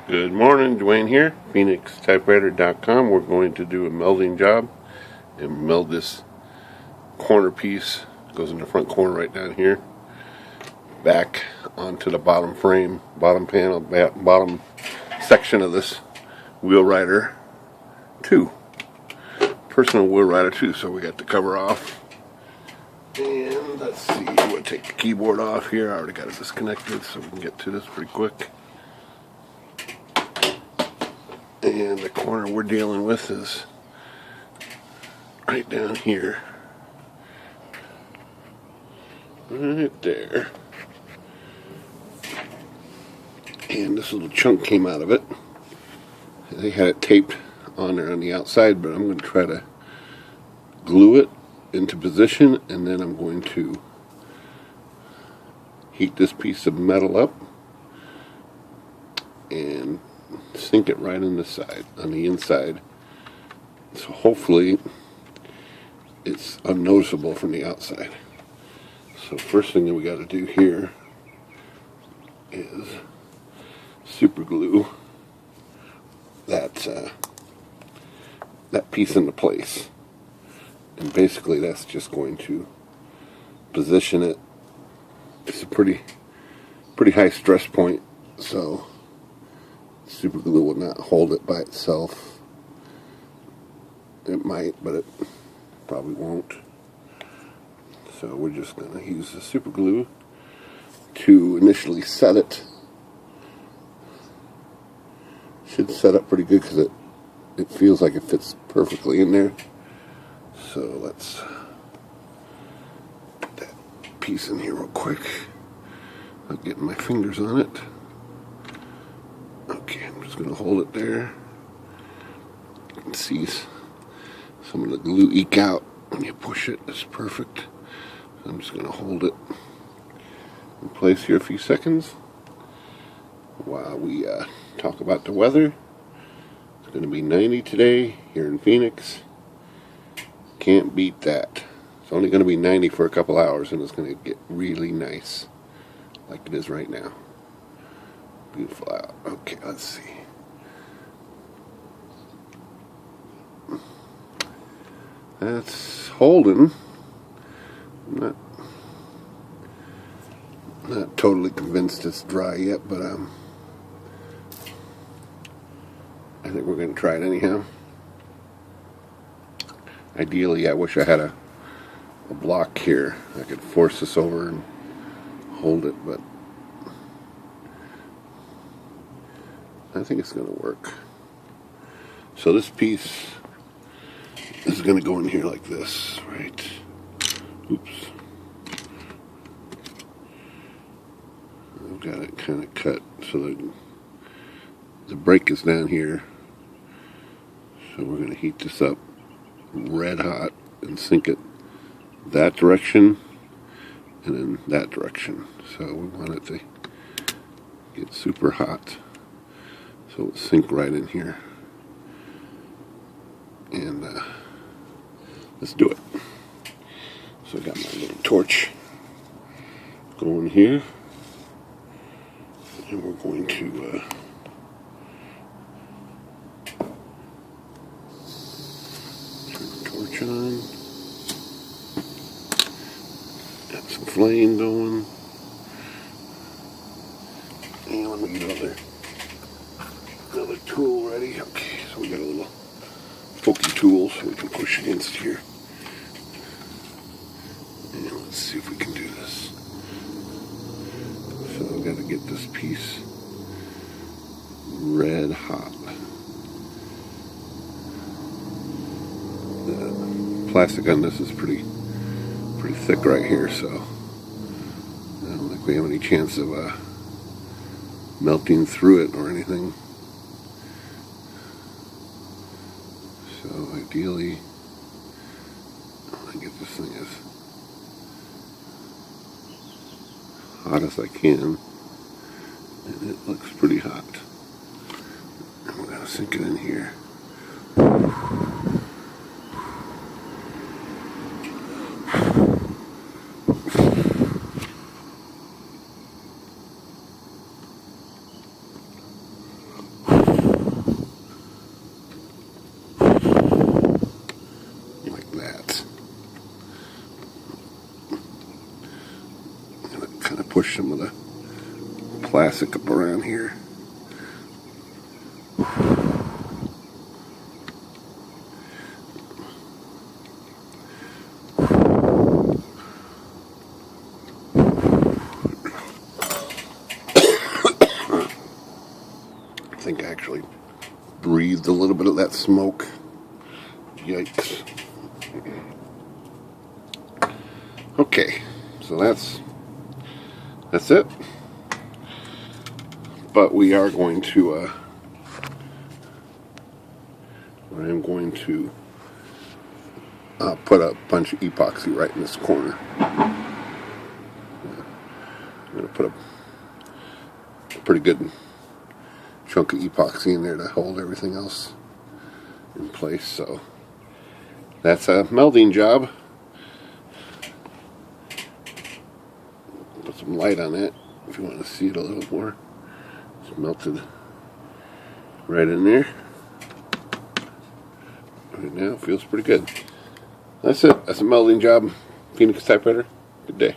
Good morning, Dwayne here, PhoenixTypewriter.com. We're going to do a melding job and meld this corner piece, goes in the front corner right down here, back onto the bottom frame, bottom panel, bottom section of this Wheelwriter 2. Personal Wheelwriter 2, so we got the cover off. And let's see, we'll take the keyboard off here. I already got it disconnected, so we can get to this pretty quick. And the corner we're dealing with is right down here. Right there. And this little chunk came out of it. They had it taped on there on the outside, but I'm going to try to glue it into position, and then I'm going to heat this piece of metal up and sink it right in the side, on the inside, so hopefully it's unnoticeable from the outside. So first thing that we got to do here is super glue that piece into place, and basically that's just going to position it. It's a pretty high stress point, so super glue will not hold it by itself. It might, but it probably won't. So we're just going to use the super glue to initially set it. Should set up pretty good because it feels like it fits perfectly in there. So let's put that piece in here real quick. I'm getting my fingers on it. Okay, I'm just going to hold it there. You can see some of the glue eke out when you push it. It's perfect. So I'm just going to hold it in place here a few seconds while we talk about the weather. It's going to be 90 today here in Phoenix. Can't beat that. It's only going to be 90 for a couple hours, and it's going to get really nice like it is right now. Beautiful out. Okay, let's see. That's holding. I'm not totally convinced it's dry yet, but I think we're going to try it anyhow. Ideally, I wish I had a block here. I could force this over and hold it, but I think it's going to work. So this piece is going to go in here like this, right? Oops. I've got it kind of cut so that the break is down here. So we're going to heat this up red hot and sink it that direction and then that direction. So we want it to get super hot. So it'll sink right in here. And let's do it. So I got my little torch going here. And we're going to turn the torch on. Got some flame going. And let me get another tool ready. Okay, so we got a little pokey tool so we can push against here. And let's see if we can do this. So I've got to get this piece red hot. The plastic on this is pretty thick right here, so I don't think we have any chance of melting through it or anything. So ideally, I want to get this thing as hot as I can, and it looks pretty hot. And we're going to sink it in here. push some of the plastic up around here. I think I actually breathed a little bit of that smoke. Yikes. Okay, so that's it. But we are going to I am going to put a bunch of epoxy right in this corner. I'm going to put a pretty good chunk of epoxy in there to hold everything else in place. So that's a melding job. Put some light on it if you want to see it a little more. It's melted right in there. Right now, it feels pretty good. That's it. That's a melding job. Phoenix Typewriter. Good day.